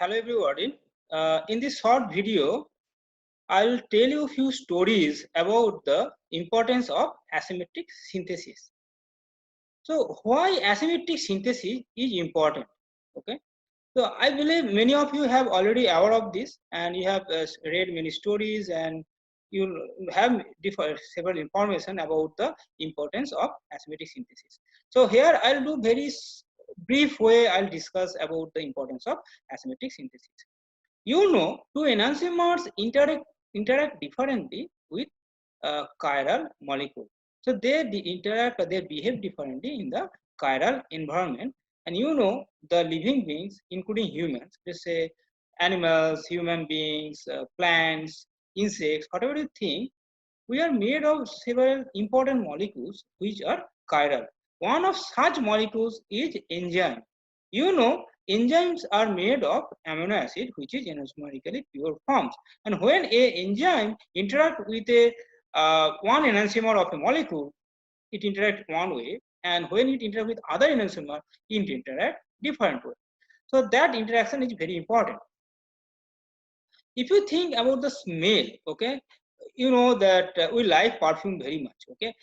Hello everybody. In this short video, I'll tell you a few stories about the importance of asymmetric synthesis. So why asymmetric synthesis is important? Okay. So I believe many of you have already aware of this, and you have read many stories, and you have several information about the importance of asymmetric synthesis. So here I'll do very brief way. I'll discuss about the importance of asymmetric synthesis. You know, two enantiomers interact differently with chiral molecule. So they interact or they behave differently in the chiral environment. And you know, the living beings, including humans, let's say animals, human beings, plants, insects, whatever you think, we are made of several important molecules which are chiral. One of such molecules is enzyme. You know, enzymes are made of amino acid which is enantiomerically pure forms. And when a enzyme interact with a one enantiomer of a molecule, it interact one way, and when it interact with other enantiomer, it interact different way. So that interaction is very important. If you think about the smell, okay, you know that we like perfume very much. Okay,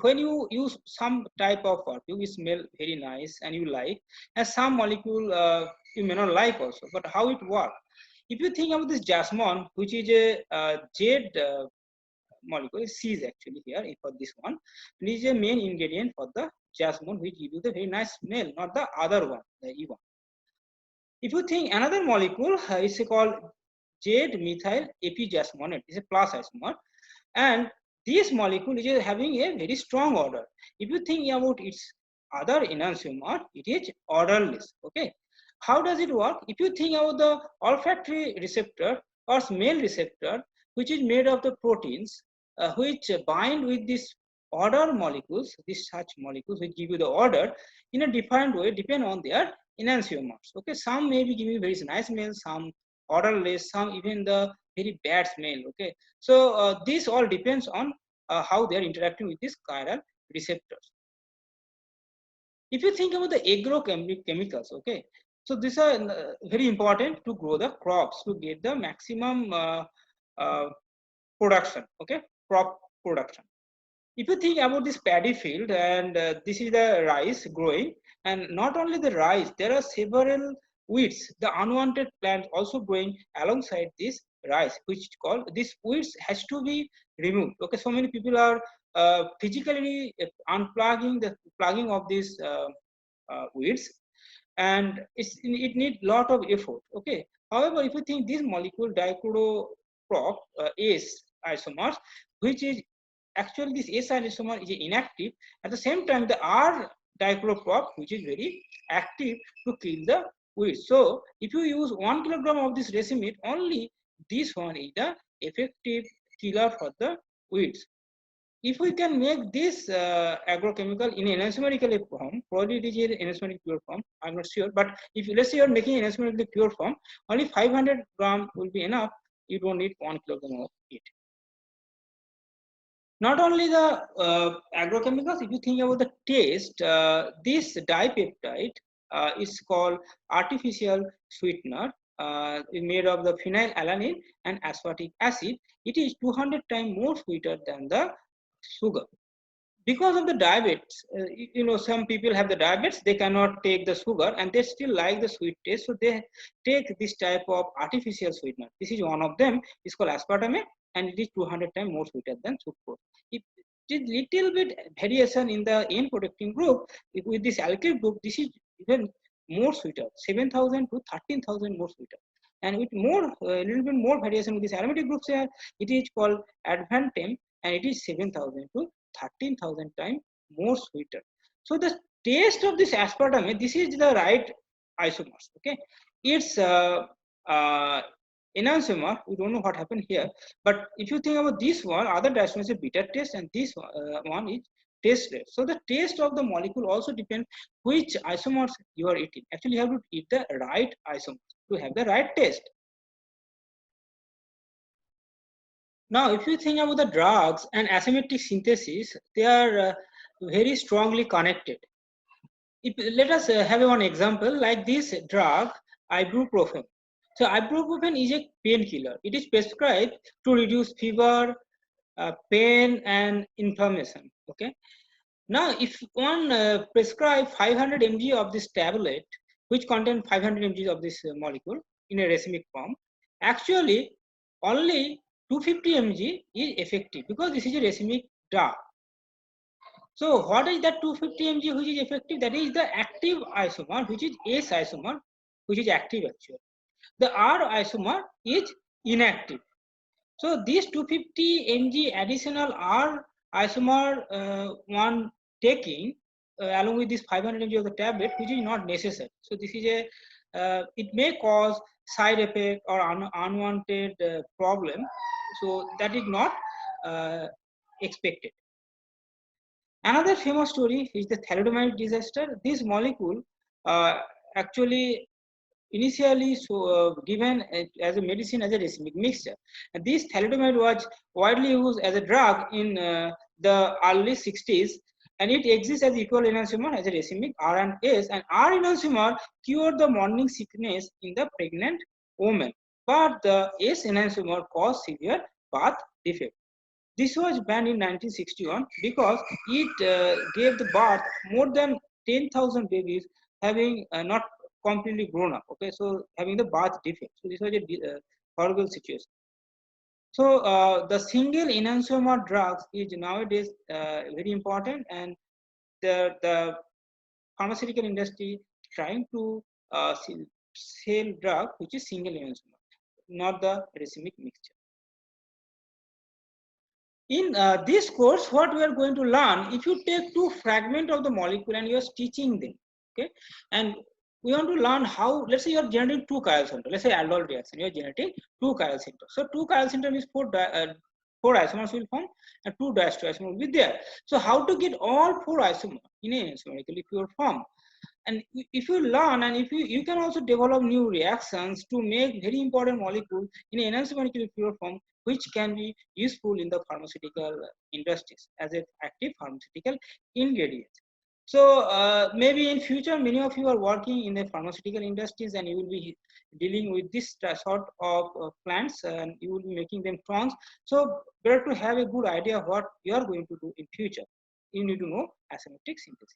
when you use some type of perfume, you smell very nice and you like, and some molecule you may not like also. But how it works? If you think about this jasmine, which is a jade molecule, C is actually here for this one, and is a main ingredient for the jasmine, which gives you the very nice smell, not the other one, the E one. If you think another molecule is called jade methyl epijasmonate, is a plus isomer, and this molecule is having a very strong order. If you think about its other enantiomer, it is orderless. Okay, how does it work? If you think about the olfactory receptor or smell receptor, which is made of the proteins which bind with these order molecules, these such molecules which give you the order in a different way, depend on their enantiomers. Okay, some may be giving very nice smell, some odorless, some even the very bad smell. Okay, so this all depends on how they are interacting with these chiral receptors. If you think about the agrochemicals, okay, so these are very important to grow the crops to get the maximum production. Okay, crop production. If you think about this paddy field, and this is the rice growing, and not only the rice, there are several weeds, the unwanted plants also growing alongside this rice, which is called, this weeds has to be removed. Okay, so many people are physically unplugging the plugging of these weeds, and it needs lot of effort. Okay, however, if you think this molecule dichloroprop S isomers, which is actually this S isomer is inactive. At the same time, the R dichloroprop, which is very active to kill the weeds. So if you use 1 kilogram of this racemate, only this one is the effective killer for the weeds. If we can make this agrochemical in enantiomerically form, probably it is in enantiomerically pure form, I'm not sure, but if let's say you're making enantiomerically pure form, only 500 gram will be enough. You don't need 1 kilogram of it. Not only the agrochemicals, if you think about the taste, this dipeptide is called artificial sweetener, made of the phenylalanine and aspartic acid. It is 200 times more sweeter than the sugar. Because of the diabetes, you know, some people have the diabetes, they cannot take the sugar and they still like the sweet taste, so they take this type of artificial sweetener. This is one of them. It's called aspartame, and it is 200 times more sweeter than sucrose. If it is little bit variation in the N protecting group, with this alkyl group, this is even more sweeter, 7,000 to 13,000 more sweeter. And with more, a little bit more variation with this aromatic groups here, it is called advantem, and it is 7,000 to 13,000 times more sweeter. So the taste of this aspartame, this is the right isomers. Okay, it's enantiomer. We don't know what happened here, but if you think about this one, other diisomers is bitter taste, and this one is tasteless. So the taste of the molecule also depends which isomers you are eating. Actually, you have to eat the right isomers to have the right taste. Now, if you think about the drugs and asymmetric synthesis, they are very strongly connected. Let us have one example like this drug ibuprofen. So ibuprofen is a painkiller. It is prescribed to reduce fever, pain, and inflammation. Okay. Now, if one prescribe 500 mg of this tablet, which contain 500 mg of this molecule in a racemic form, actually only 250 mg is effective because this is a racemic drug. So what is that 250 mg which is effective? That is the active isomer, which is S isomer, which is active actually. The R isomer is inactive. So these 250 mg additional R isomer one taking along with this 500 mg of the tablet, which is not necessary. So this is a it may cause side effect or unwanted problem. So that is not expected. Another famous story is the thalidomide disaster. This molecule actually initially given as a medicine as a racemic mixture. And this thalidomide was widely used as a drug in the early 60s, and it exists as equal enantiomer as a racemic R and S, and R enantiomer cured the morning sickness in the pregnant woman, but the S enantiomer caused severe birth defect. This was banned in 1961 because it gave the birth more than 10,000 babies having not completely grown up. Okay, so having the birth defect. So this was a horrible situation. So the single enantiomer drugs is nowadays very important, and the pharmaceutical industry trying to sell drug which is single enantiomer, not the racemic mixture. In this course, what we are going to learn, if you take two fragments of the molecule and you are stitching them, okay, and we want to learn how, let's say you are generating two chiral centers, let's say aldol reaction, you are generating two chiral centers. So two chiral centers means four isomers will form and two diastereoisomers will be there. So how to get all four isomers in a isomerically pure form? And if you learn, and if you can also develop new reactions to make very important molecules in an enantiomerically pure form, which can be useful in the pharmaceutical industries as an active pharmaceutical ingredient. So maybe in future, many of you are working in the pharmaceutical industries and you will be dealing with this sort of plants and you will be making them trons. So better to have a good idea what you are going to do in future. You need to know asymmetric synthesis.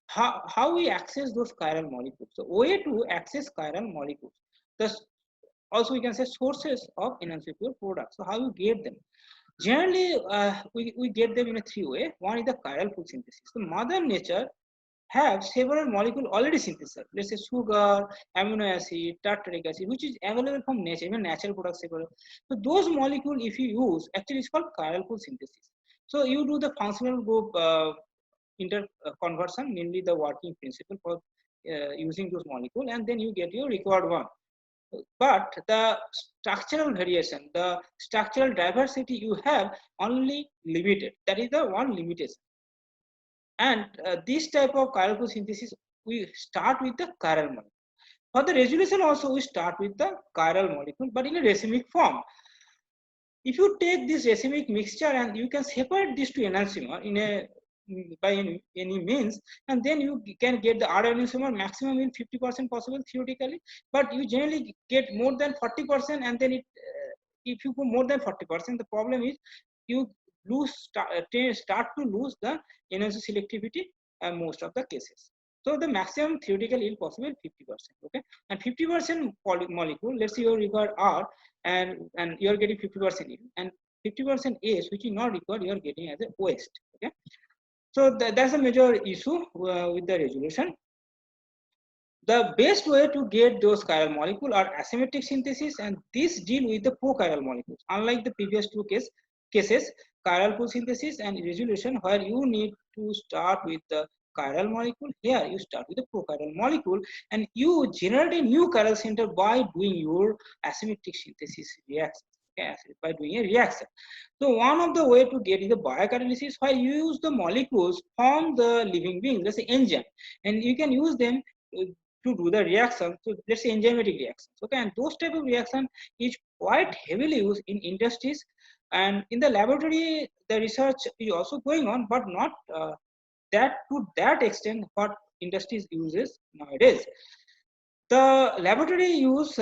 How we access those chiral molecules. So way to access chiral molecules. Thus, also we can say sources of enantiomer products. So how you get them? Generally, we get them in a three way. One is the chiral pool synthesis. So Mother Nature have several molecules already synthesized. Let's say sugar, amino acid, tartaric acid, which is available from nature, even natural products several. So those molecules, if you use, actually it's called chiral pool synthesis. So you do the functional group interconversion, mainly the working principle for using those molecules, and then you get your required one. But the structural variation, the structural diversity you have only limited. That is the one limitation. And this type of chiral pool synthesis, we start with the chiral molecule. For the resolution also, we start with the chiral molecule, but in a racemic form. If you take this racemic mixture and you can separate these two enantiomer in a by any means, and then you can get the R enantiomer maximum in 50% possible theoretically, but you generally get more than 40%, and then if you go more than 40%, the problem is you start to lose the enantiomer selectivity most of the cases. So the maximum theoretical yield possible 50%. Okay, and 50% molecule, let's say you require R and you are getting 50% yield, and 50% S which is not required, you are getting as a waste. Okay, so that's a major issue with the resolution. The best way to get those chiral molecules are asymmetric synthesis, and this deal with the pro-chiral molecules. Unlike the previous two cases, chiral pool synthesis and resolution, where you need to start with the chiral molecule, here you start with the pro-chiral molecule, and you generate a new chiral center by doing your asymmetric synthesis reaction. Okay, by doing a reaction. So one of the way to get is the biocatalysis, where you use the molecules from the living beings, let's say enzyme, and you can use them to do the reaction. So let's say enzymatic reactions. Okay, and those type of reaction is quite heavily used in industries, and in the laboratory the research is also going on, but not that to that extent what industries uses nowadays. The laboratory uses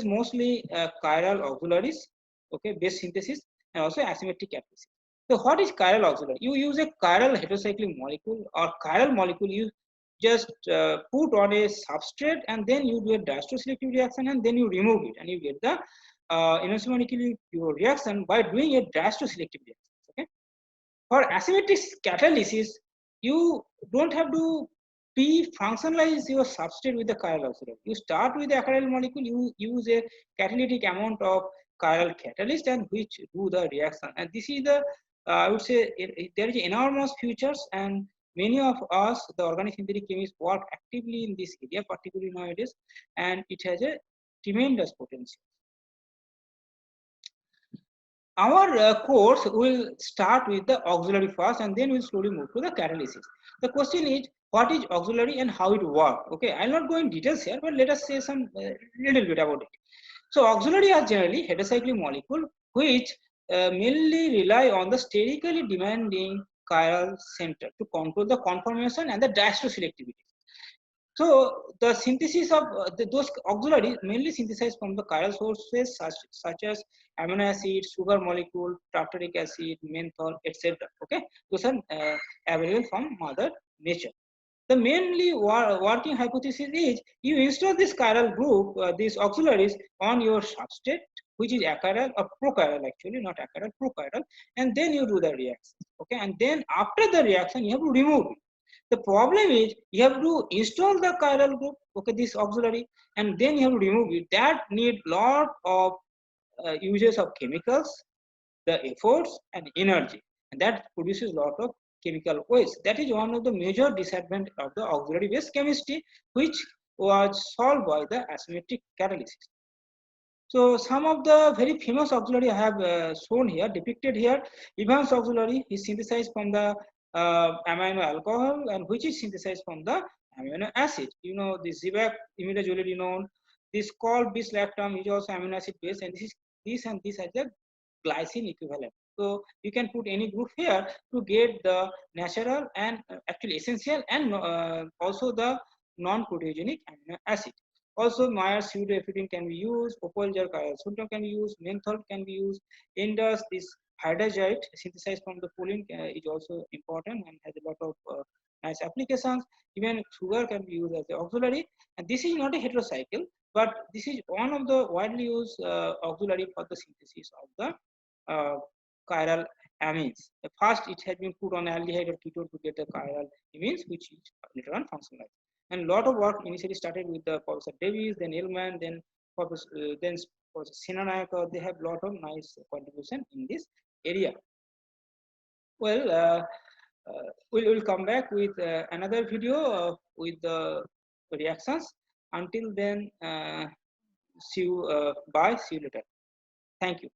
mostly chiral auxiliaries, okay, base synthesis, and also asymmetric catalysis. So what is chiral auxiliary? You use a chiral heterocyclic molecule or chiral molecule. You just put on a substrate and then you do a diastereoselective reaction and then you remove it and you get the isomolecular pure reaction by doing a diastereoselective reaction. Okay. For asymmetric catalysis, you don't have to pre-functionalize your substrate with the chiral auxiliary. You start with the acyryl molecule, you use a catalytic amount of chiral catalyst and which do the reaction. And this is the, I would say, there is enormous futures, and many of us, the organic synthetic chemists, work actively in this area, particularly nowadays, and it has a tremendous potential. Our course will start with the auxiliary first and then we'll slowly move to the catalysis. The question is, what is auxiliary and how it works? Okay, I'll not go in details here, but let us say some little bit about it. So auxiliary are generally heterocyclic molecule which mainly rely on the sterically demanding chiral center to control the conformation and the diastereoselectivity. So the synthesis of those auxiliaries mainly synthesized from the chiral sources such as amino acid, sugar molecule, tartaric acid, menthol, etc. Okay, those are available from Mother Nature. The mainly working hypothesis is you install this chiral group, these auxiliaries on your substrate, which is achiral or prochiral actually, not achiral, prochiral, and then you do the reaction. Okay, and then after the reaction, you have to remove it. The problem is you have to install the chiral group, okay, this auxiliary, and then you have to remove it. That need lot of uses of chemicals, the efforts and energy, and that produces a lot of chemical waste. That is one of the major disadvantages of the auxiliary based chemistry, which was solved by the asymmetric catalysis. So some of the very famous auxiliary I have shown here, depicted here. Evans auxiliary is synthesized from the amino alcohol and which is synthesized from the amino acid. You know, the Zivac imidazolidinone, this called bislactam is also amino acid base, and this and this as the glycine equivalent. So you can put any group here to get the natural and actually essential and also the non-proteogenic amino acid. Also, Meyer's pseudoephedrine can be used, Opolzer chiral can be used, menthol can be used. Indus, this hydrazite synthesized from the proline is also important and has a lot of nice applications. Even sugar can be used as the auxiliary. And this is not a heterocycle, but this is one of the widely used auxiliary for the synthesis of the chiral amines. First, it had been put on aldehyde or ketone to get the chiral amines, which is later on functionalized. And a lot of work initially started with the Professor Davies, then Illman, then Professor Senanayake. They have a lot of nice contribution in this area. Well, we'll come back with another video with the reactions. Until then, see you. Bye. See you later. Thank you.